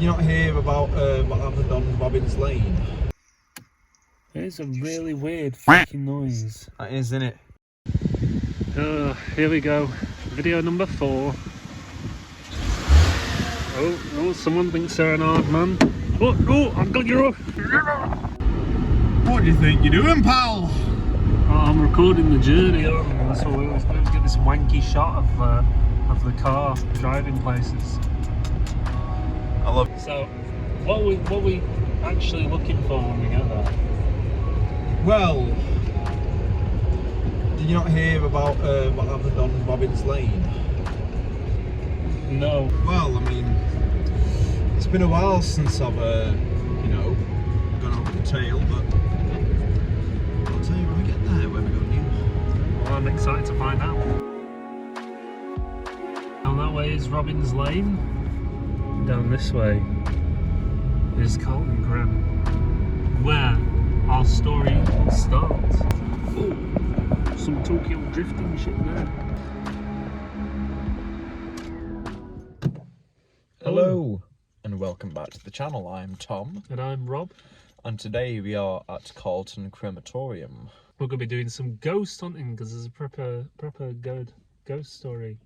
Did you not hear about what happened on Robbins Lane? It's a really weird fucking noise. That is, isn't it? Here we go. Video number 4. Oh, someone thinks they're an hard man. Oh, I've got you. What do you think you're doing, pal? Oh, I'm recording the journey. That's what we always do, to get this wanky shot of the car driving places. I love it. So, what are we actually looking for when we get there? Well, did you not hear about what happened on Robbins Lane? No. Well, I mean, it's been a while since I've, gone over the trail, but I'll tell you when we get there, where we're going. Well, I'm excited to find out. Down that way is Robbins Lane. Down this way is Carlton Graham, where our story will start. Oh, some Tokyo drifting shit there. Hello, and welcome back to the channel. I'm Tom. And I'm Rob. And today we are at Carlton Crematorium. We're going to be doing some ghost hunting because there's a proper good ghost story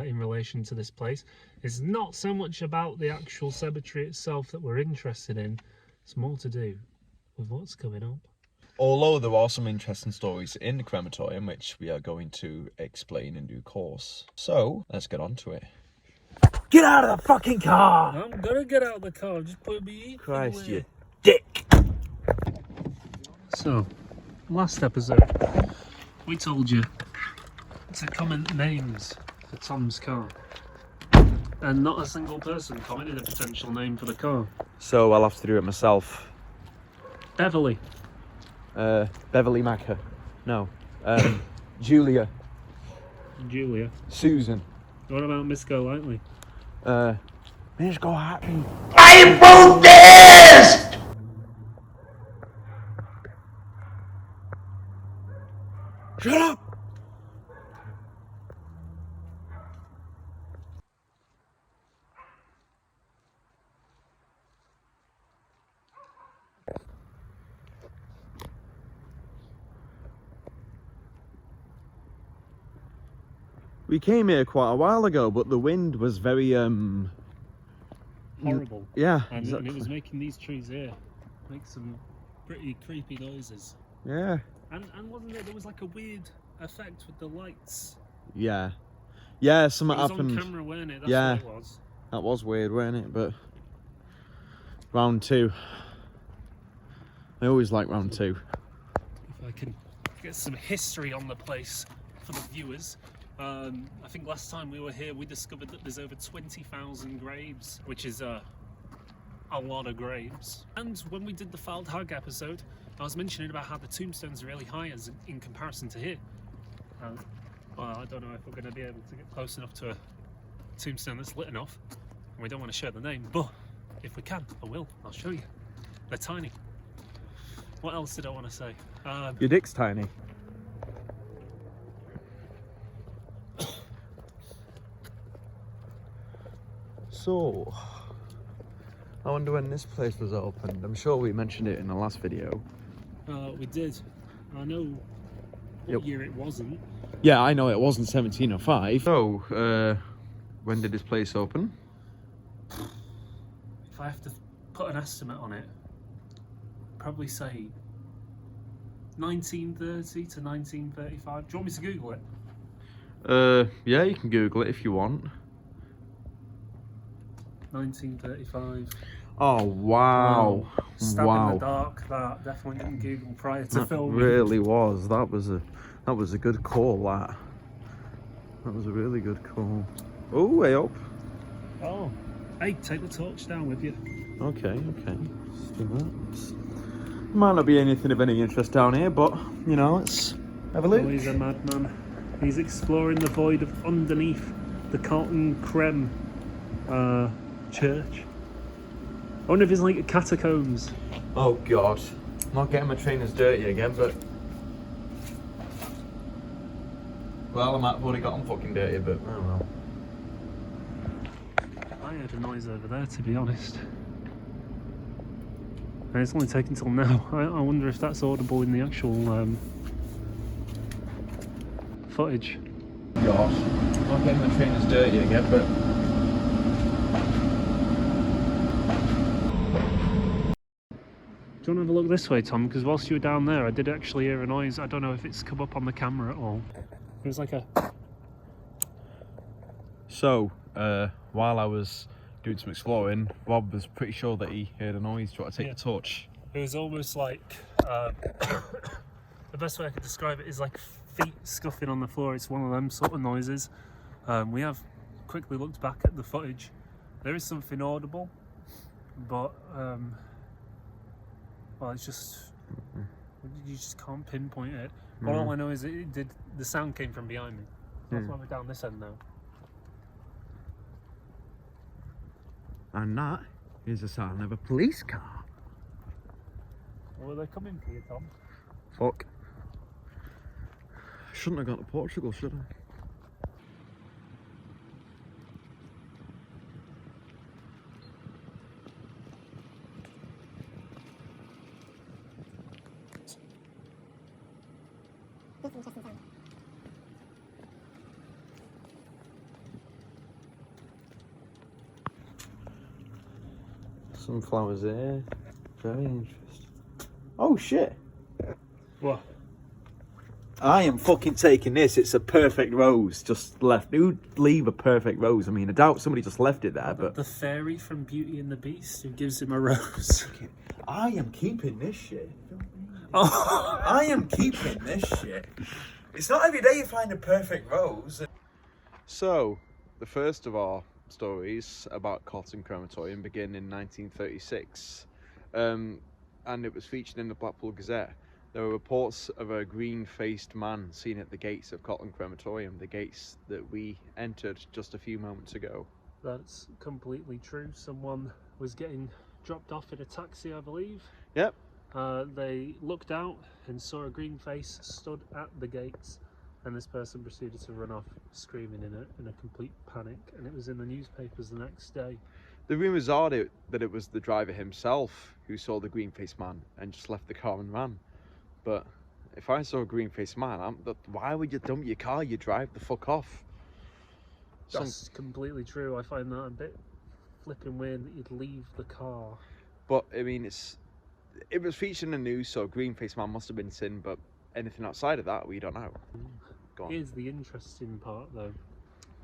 in relation to this place. It's not so much about the actual cemetery itself that we're interested in. It's more to do with what's coming up. Although there are some interesting stories in the crematorium which we are going to explain in due course. So, let's get on to it. Get out of the fucking car! I'm gonna get out of the car, just put me in. Christ, you dick! So, last episode, we told you to comment names for Tom's car. And not a single person commented a potential name for the car. So I'll have to do it myself. Beverly. Beverly Macker. No. Julia. Julia. Susan. What about Miss Golightly? Miss Golightly. I protest! Shut up! We came here quite a while ago, but the wind was very Horrible. Yeah, And, exactly. and it was making these trees here make some pretty creepy noises. Yeah. And wasn't there was like a weird effect with the lights? Yeah. Yeah, something It was happened. on camera, weren't it? That's Yeah. what it was. That was weird, wasn't it? But round 2. I always like round 2. If I can get some history on the place for the viewers. I think last time we were here we discovered that there's over 20,000 graves, which is a lot of graves. And when we did the Fouled Hag episode, I was mentioning about how the tombstones are really high in comparison to here. Well, I don't know if we're going to be able to get close enough to a tombstone that's lit enough, and we don't want to share the name, but if we can, I will. I'll show you. They're tiny. What else did I want to say? Your dick's tiny. So, I wonder when this place was opened. I'm sure we mentioned it in the last video. We did. I know what year it wasn't. Yeah, I know it wasn't 1705. So, when did this place open? If I have to put an estimate on it, I'd probably say 1930 to 1935. Do you want me to Google it? Yeah, you can Google it if you want. 1935. Oh, wow. Stab Wow. in the dark. That definitely didn't Google prior to That filming. really was. That was a good call, that. That was a really good call. Oh, way up. Oh, hey, take the torch down with you. Okay. Let's do that. Might not be anything of any interest down here, but, let's have a look. Oh, he's a madman. He's exploring the void of underneath the Carlton Creme church. I wonder if it's like catacombs. Oh, God. Not getting my trainers dirty again, but... Well, I might have already got them fucking dirty, but oh well. I I heard a noise over there, to be honest. And it's only taken till now. I wonder if that's audible in the actual footage. Gosh, not getting the trainers dirty again, but Do you want to have a look this way, Tom? Because whilst you were down there, I did actually hear a noise. I don't know if it's come up on the camera at all. It was like a... So, while I was doing some exploring, Rob was pretty sure that he heard a noise. Do you want to take a touch? It was almost like... the best way I could describe it is like feet scuffing on the floor. It's one of them sort of noises. We have quickly looked back at the footage. There is something audible, but... well, it's just... you just can't pinpoint it. But all I know is it did... the sound came from behind me. That's why we're down this end now. And that is the sound of a police car. Well, they're coming for you, Tom. Fuck. Shouldn't have gone to Portugal, should I? That's an interesting sound. Sunflowers there. Very interesting. Oh shit! What? I am fucking taking this. It's a perfect rose just left. Who'd leave a perfect rose? I mean, I doubt somebody just left it there, but... The fairy from Beauty and the Beast who gives him a rose. I am keeping this shit. Oh. I am keeping this shit. It's not every day you find a perfect rose. So, the first of our stories about Cotton Crematorium began in 1936. And it was featured in the Blackpool Gazette. There were reports of a green-faced man seen at the gates of Cotton Crematorium, the gates that we entered just a few moments ago. That's completely true. Someone was getting dropped off in a taxi, I believe. Yep. They looked out and saw a green face stood at the gates, and this person proceeded to run off screaming in a complete panic, and it was in the newspapers the next day. The rumours are that it was the driver himself who saw the green-faced man and just left the car and ran. But if I saw a green-faced man, why would you dump your car? You drive the fuck off. That's completely true. I find that a bit flipping weird that you'd leave the car. But I mean, it was featured in the news, so green-faced man must have been seen. But anything outside of that, we don't know. Go on. Here's the interesting part, though.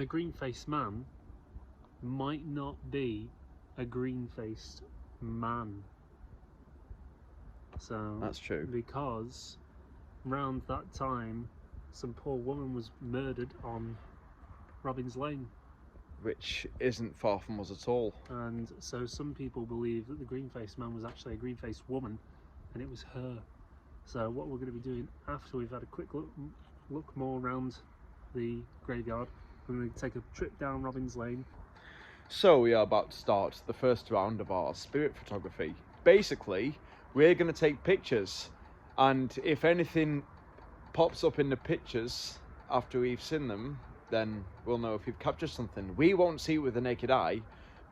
A green-faced man might not be a green-faced man. So That's true. Because around that time, some poor woman was murdered on Robin's Lane. Which isn't far from us at all. And so some people believe that the green-faced man was actually a green-faced woman, and it was her. So what we're going to be doing after we've had a quick look more around the graveyard, we're going to take a trip down Robin's Lane. So we are about to start the first round of our spirit photography. Basically, we're going to take pictures, and if anything pops up in the pictures after we've seen them, then we'll know if we've captured something. We won't see it with the naked eye,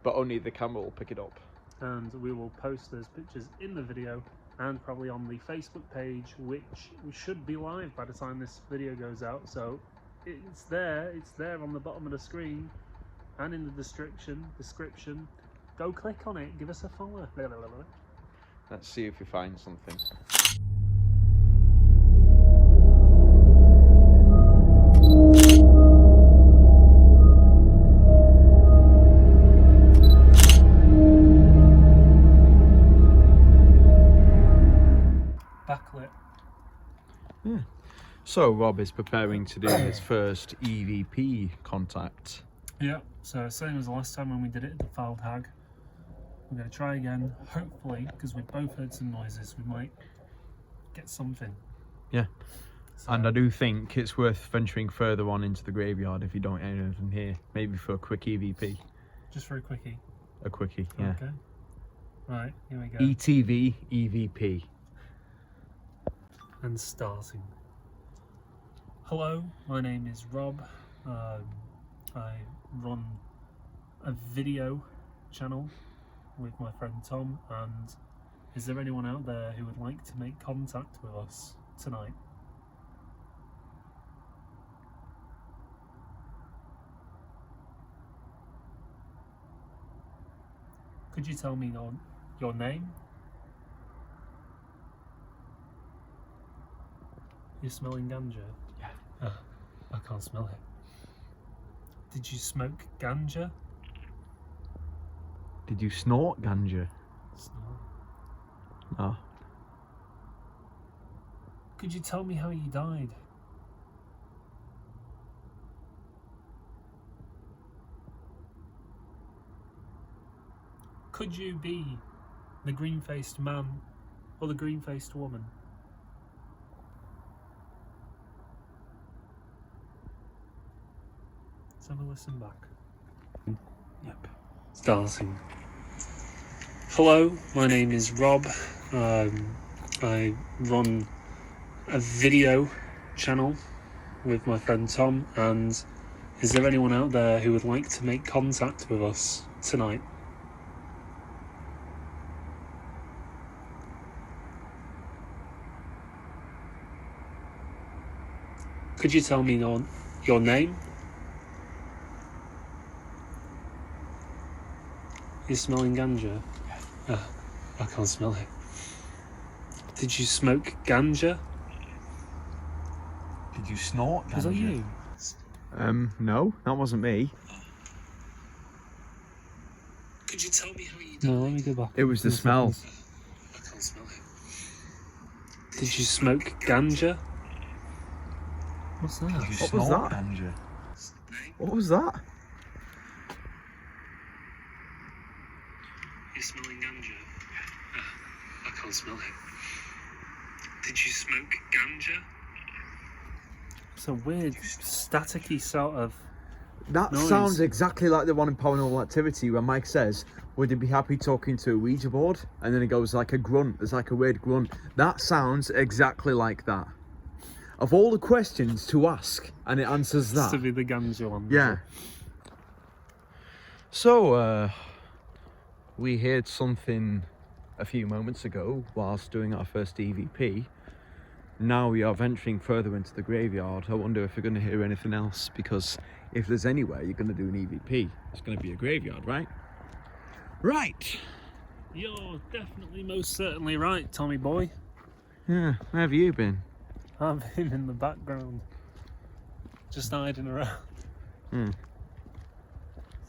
but only the camera will pick it up. And we will post those pictures in the video and probably on the Facebook page, which should be live by the time this video goes out. So it's there on the bottom of the screen and in the description. Go click on it, give us a follow. Let's see if we find something. Backlit. Yeah. So Rob is preparing to do his first EVP contact. Yeah, so same as the last time when we did it at the Fouled Hag. We're going to try again, hopefully, because we've both heard some noises, we might get something. Yeah. So, And I do think it's worth venturing further on into the graveyard if you don't hear anything here. Maybe for a quick EVP. just for a quickie. A quickie, yeah. Okay. Right, here we go. ETV EVP. And starting. Hello, my name is Rob. I run a video channel with my friend Tom, and is there anyone out there who would like to make contact with us tonight? Could you tell me your name? You're smelling ganja? Yeah. I can't smell it. Did you smoke ganja? Did you snort ganja? Snort. No. Could you tell me how you died? Could you be the green-faced man or the green-faced woman? Let's have a listen back. Yep. Starting. Hello, my name is Rob. I run a video channel with my friend Tom, and is there anyone out there who would like to make contact with us tonight? Could you tell me your name? You're smelling ganja? I can't smell it. Did you smoke ganja? Did you snort ganja? Was that you? No, that wasn't me. Could you tell me how you died? No, let me go back. It was the smell. I can't smell it. Did you smoke ganja? What's that? What was that? Ganja? What was that? You're smelling ganja? I can't smell it. Did you smoke ganja? It's a weird, staticky sort of That noise. sounds exactly like the one in Paranormal Activity where Mike says, would you be happy talking to a Ouija board? And then it goes like a grunt. There's like a weird grunt. That sounds exactly like that. Of all the questions to ask, and it answers that. to be the ganja one. Yeah. So, we heard something a few moments ago whilst doing our first EVP. Now we are venturing further into the graveyard. I wonder if we're going to hear anything else, because if there's anywhere you're going to do an EVP, it's going to be a graveyard, right? Right. You're definitely most certainly right, Tommy boy. Yeah, where have you been? I've been in the background, just hiding around.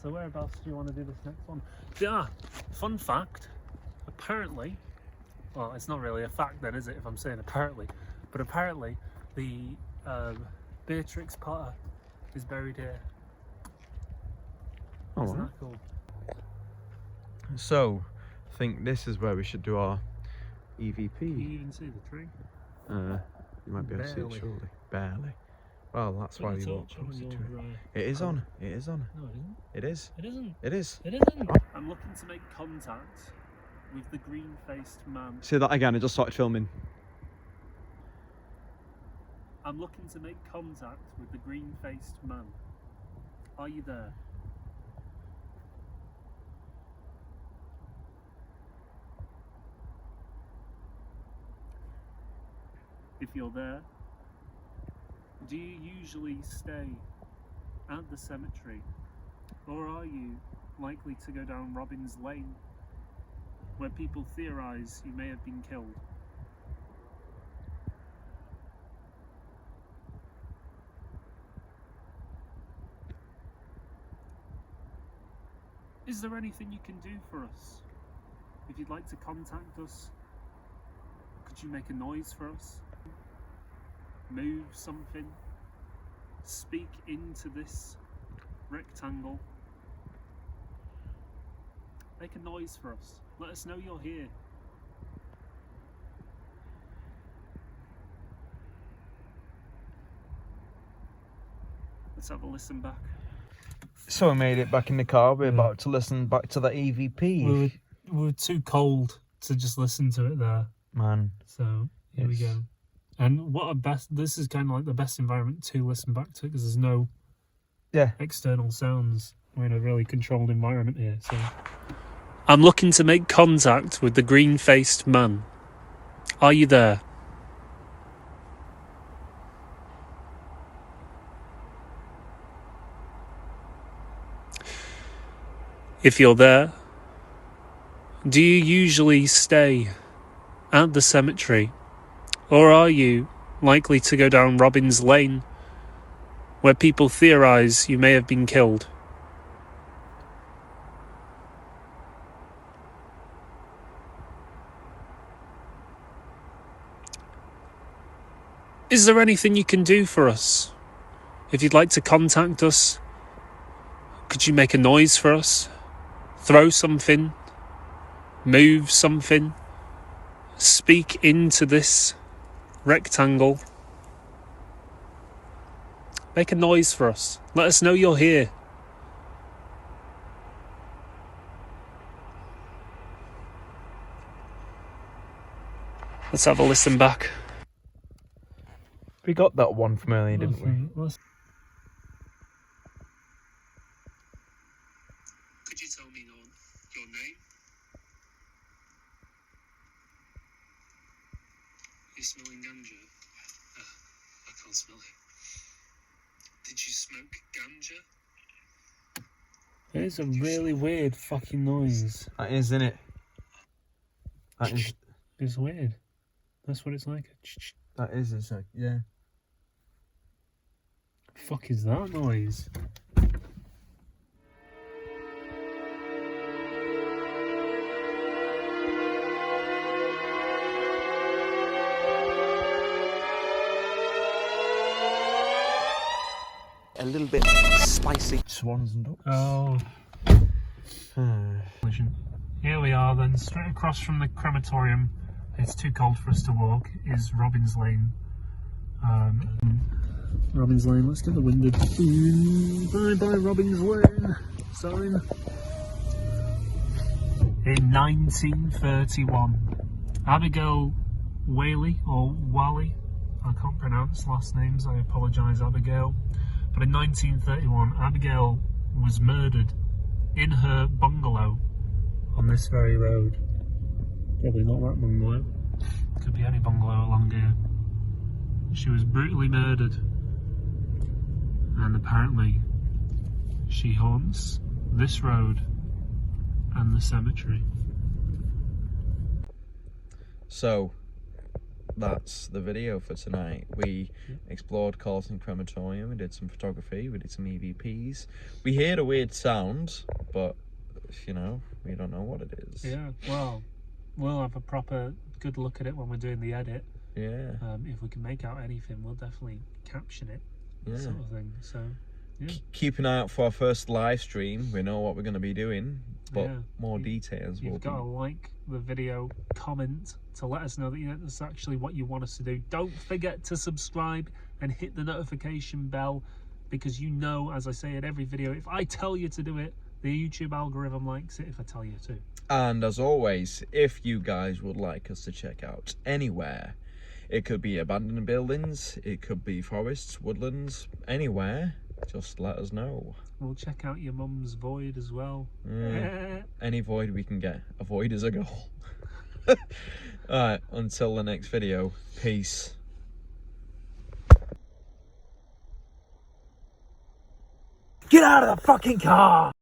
So whereabouts do you want to do this next one? Yeah, fun fact, apparently, well, it's not really a fact then, is it, if I'm saying apparently, but apparently the Beatrix Potter is buried here. Oh, Isn't wow. that cool? So, I think this is where we should do our EVP. Can you even see the tree? You might be able to see Barely. it shortly. Barely. Well, that's why Put you your won't torch on close it your to it. right. It is on. It is on. No, it isn't. It is. It isn't. It is. It isn't. I'm looking to make contact with the green-faced man. Say that again. I just started filming. I'm looking to make contact with the green-faced man. Are you there? If you're there, do you usually stay at the cemetery, or are you likely to go down Robin's Lane, where people theorise you may have been killed? Is there anything you can do for us? If you'd like to contact us, could you make a noise for us? Move something? Speak into this rectangle? Make a noise for us. Let us know you're here. Let's have a listen back. So we made it back in the car. We're about to listen back to the EVP. We were too cold to just listen to it there. Man. So here we go. And what a best, this is kind of like the best environment to listen back to, because there's no external sounds. We're in a really controlled environment here, so... I'm looking to make contact with the green-faced man. Are you there? If you're there, do you usually stay at the cemetery, or are you likely to go down Robin's Lane, where people theorise you may have been killed? Is there anything you can do for us? If you'd like to contact us, could you make a noise for us? Throw something? Move something? Speak into this rectangle? Make a noise for us. Let us know you're here. Let's have a listen back. We got that one from earlier, didn't we? Could you tell me your name? You're smelling ganja? I can't smell it. Did you smoke ganja? It is a really weird fucking noise. That is, isn't it? That is. It's weird. That's what it's like. That is, it's like, yeah. Fuck is that noise? A little bit spicy. Swans and ducks. Oh. Here we are then, straight across from the crematorium. It's too cold for us to walk, is Robin's Lane. Robin's Lane, let's get the window. Bye bye Robin's Lane sign. In 1931, Abigail Whaley, or Wally, I can't pronounce last names, I apologise Abigail. But in 1931, Abigail was murdered in her bungalow on this very road. Probably not that bungalow. Could be any bungalow along here. She was brutally murdered. And apparently she haunts this road and the cemetery. So that's the video for tonight. We explored Carlton Crematorium, we did some photography, we did some EVPs. We heard a weird sound, but you know, we don't know what it is. Yeah, well, we'll have a proper good look at it when we're doing the edit. Yeah. If we can make out anything, we'll definitely caption it, Yeah. sort of thing. So, yeah. Keep an eye out for our first live stream. We know what we're going to be doing, but Yeah. more details will You've be. got to like the video, comment to let us know that that's actually what you want us to do. Don't forget to subscribe and hit the notification bell, because you know, as I say in every video, if I tell you to do it, the YouTube algorithm likes it if I tell you to. And as always, if you guys would like us to check out anywhere, it could be abandoned buildings, it could be forests, woodlands, anywhere, just let us know. We'll check out your mum's void as well. Any void we can get. A void is a goal. Alright, until the next video, peace. Get out of the fucking car!